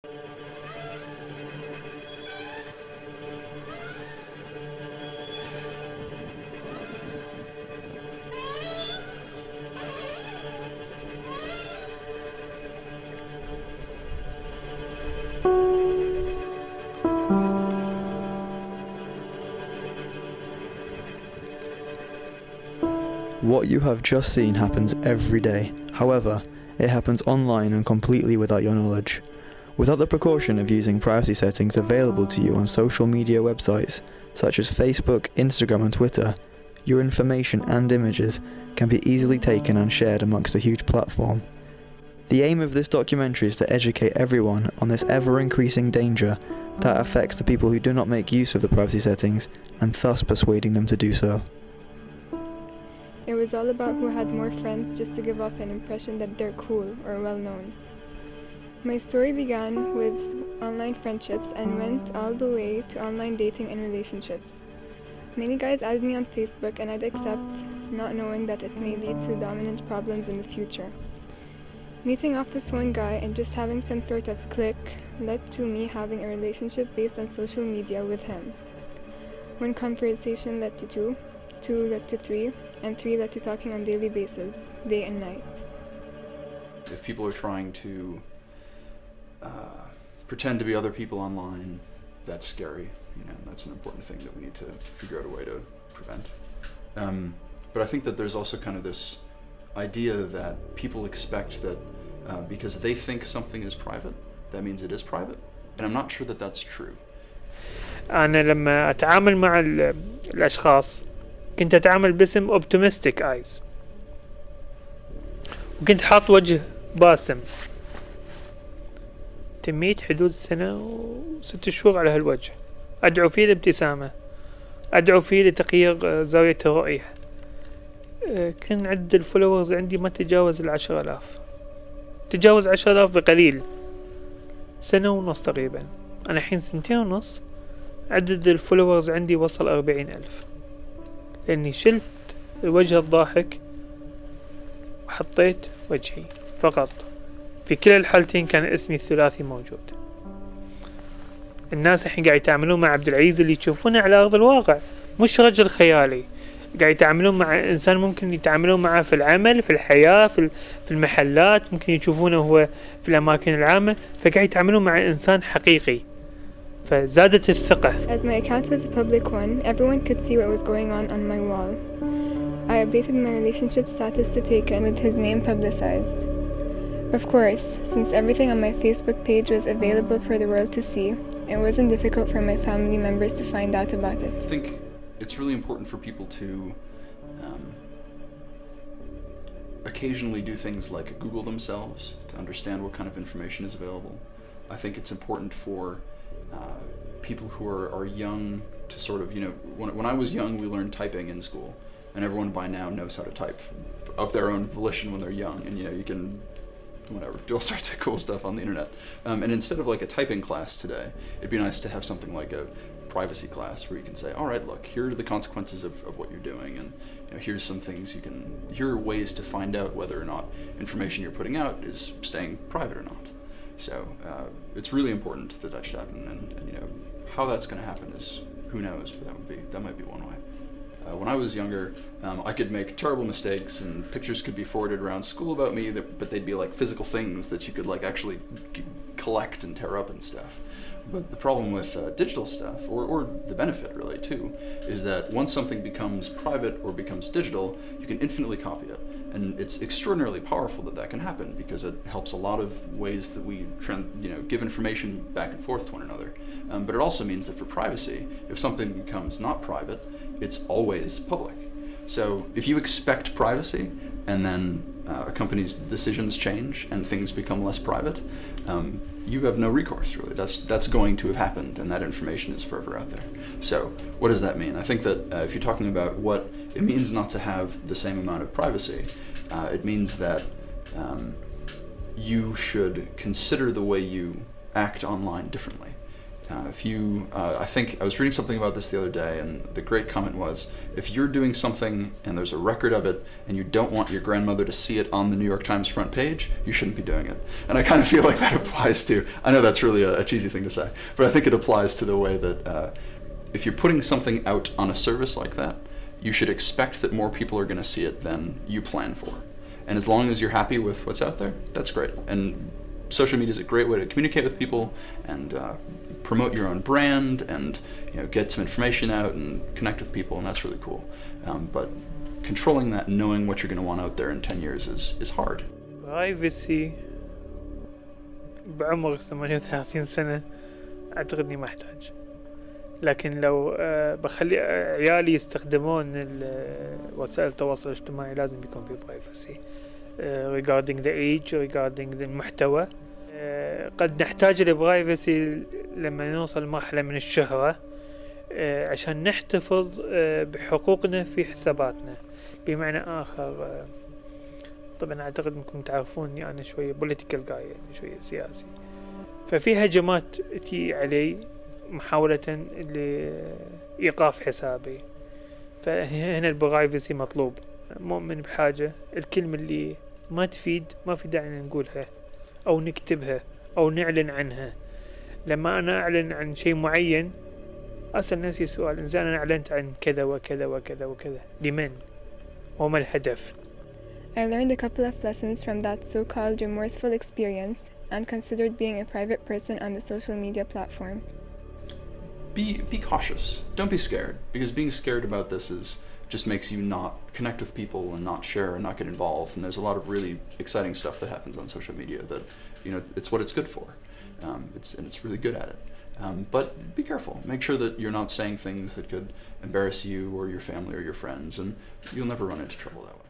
What you have just seen happens every day. However, it happens online and completely without your knowledge. Without the precaution of using privacy settings available to you on social media websites such as Facebook, Instagram and Twitter, your information and images can be easily taken and shared amongst a huge platform. The aim of this documentary is to educate everyone on this ever-increasing danger that affects the people who do not make use of the privacy settings and thus persuading them to do so. It was all about who had more friends just to give off an impression that they're cool or well known. My story began with online friendships and went all the way to online dating and relationships. Many guys added me on Facebook and I'd accept, not knowing that it may lead to dominant problems in the future. Meeting off this one guy and just having some sort of click led to me having a relationship based on social media with him. One conversation led to two led to three, and three led to talking on a daily basis, day and night. If people are trying to pretend to be other people online, that's scary. That's an important thing that we need to figure out a way to prevent. But I think that there's also kind of this idea that people expect that because they think something is private, that means it is private, and I'm not sure that that's true. أنا لما أتعامل مع الأشخاص كنت أتعامل باسم optimistic eyes، وكنت حاط وجه باسم، تميت حدود سنة و6 شهور على هالوجه، أدعو فيه الابتسامة، أدعو فيه لتغيير زاوية الرؤية. كان عدد الفولورز عندي ما تجاوز 10,000، تجاوز 10,000 بقليل، 1.5 سنة تقريبا. أنا الحين 2.5 سنين عدد الفولورز عندي وصل 40,000، لأني شلت الوجه الضاحك وحطيت وجهي فقط. في كلا الحالتين كان اسمي الثلاثي موجود. الناس الحين قاعد يتعاملون مع عبد العزيز اللي يشوفونه على أرض الواقع، مش رجل خيالي. قاعد يتعاملون مع إنسان ممكن يتعاملون معه في العمل، في الحياة، في المحلات، ممكن يشوفونه هو في الأماكن العامة، فقاعد يتعاملون مع إنسان حقيقي. فزادت الثقة. As my account was a public one, everyone could see what was going on my wall. I updated my relationship status to Taken with his name publicized. Of course, since everything on my Facebook page was available for the world to see, it wasn't difficult for my family members to find out about it. I think it's really important for people to occasionally do things like Google themselves to understand what kind of information is available. I think it's important for people who are young to sort of, when I was young, we learned typing in school, and everyone by now knows how to type of their own volition when they're young, and you can do all sorts of cool stuff on the internet. And instead of like a typing class today, it'd be nice to have something like a privacy class where you can say, all right, look, here are the consequences of what you're doing, and here's some things here are ways to find out whether or not information you're putting out is staying private or not. So it's really important that that should happen, and how that's going to happen is who knows, but that might be one way. When I was younger, I could make terrible mistakes, and pictures could be forwarded around school about me, but they'd be like physical things that you could like actually collect and tear up and stuff. But the problem with digital stuff, or the benefit really too, is that once something becomes private or becomes digital, you can infinitely copy it. And it's extraordinarily powerful that can happen, because it helps a lot of ways that we give information back and forth to one another. But it also means that for privacy, if something becomes not private, it's always public. So if you expect privacy and then a company's decisions change and things become less private, you have no recourse really. That's going to have happened, and that information is forever out there. So what does that mean? I think that if you're talking about what it means not to have the same amount of privacy, it means that you should consider the way you act online differently. If you, I think I was reading something about this the other day, and the great comment was, if you're doing something and there's a record of it, and you don't want your grandmother to see it on the New York Times front page, you shouldn't be doing it. And I kind of feel like that applies to, I know that's really a cheesy thing to say, but I think it applies to the way that if you're putting something out on a service like that, you should expect that more people are going to see it than you plan for. And as long as you're happy with what's out there, that's great. And social media is a great way to communicate with people and promote your own brand and get some information out and connect with people, and that's really cool. But controlling that, knowing what you're going to want out there in 10 years is hard. برايفسي بعمر 38 سنة أعتقد إني ما أحتاج، لكن لو بخلي عيالي يستخدمون وسائل التواصل الاجتماعي لازم يكون في privacy regarding the age regarding المحتوى. قد نحتاج البرايفسي لما نوصل مرحلة من الشهرة عشان نحتفظ بحقوقنا في حساباتنا. بمعنى آخر، طبعا أعتقد أنكم تعرفون أني أنا شوية political guy، يعني شوية سياسي، ففي هجمات تي علي محاولة لإيقاف حسابي، فهنا البرايفسي مطلوب. مؤمن بحاجة الكلمة اللي ما تفيد ما في داعي نقولها أو نكتبها أو نعلن عنها. لما أنا أعلن عن شيء معين أسأل نفسي سؤال، إنزين أنا أعلنت عن كذا وكذا وكذا وكذا، لمن؟ وما الهدف؟ I learned a couple of lessons from that so-called remorseful experience and considered being a private person on the social media platform. Be cautious. Don't be scared, because being scared about this just makes you not connect with people and not share and not get involved. And there's a lot of really exciting stuff that happens on social media that, it's what it's good for. It's really good at it. But be careful. Make sure that you're not saying things that could embarrass you or your family or your friends, and you'll never run into trouble that way.